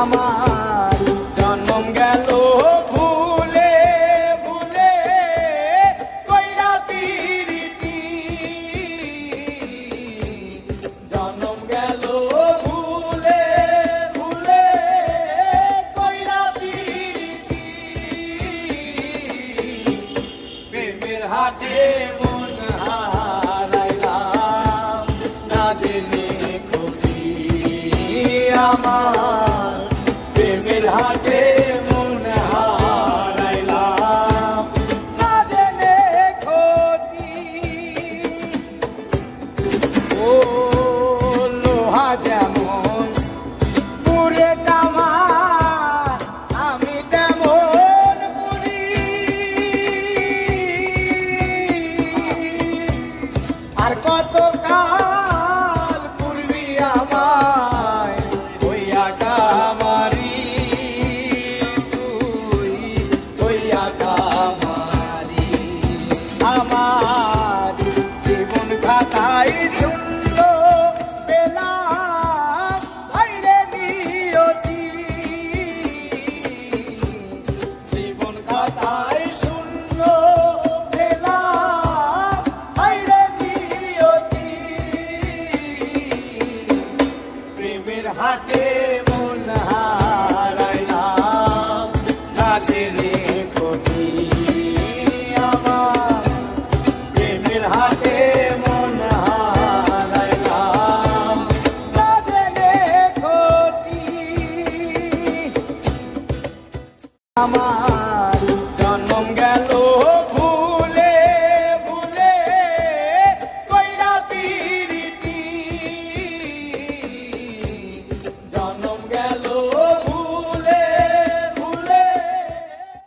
আমার জন্ম গেল ভুলে ভুলে কইরা পিরিতি, জন্ম গেল ভুলে ভুলে কইরা পিরিতি, প্রেমের হাতে মন হারাইলাম না জেনে খুশি আমার, প্রেমের হাতে মন হারাইলাম না জেনে ক্ষতি। ও লোহা যেমন পুরে তামা, আমি তেমন পুরি, আর কত কাল পূর্বী আমায় হইয়া কামারি, তুই হইয়া কামারি। আমার জীবন খাতায় শূন্য পেলাম ভাইরে নিয়তি, জীবন খাতায় শূন্য পেলাম ভাইরে নিয়তি, প্রেমের হাতে মন হারাইলাম না জেনে ক্ষতি আমার, প্রেমের হাতে মন হারাইলাম না জেনে ক্ষতি আমার।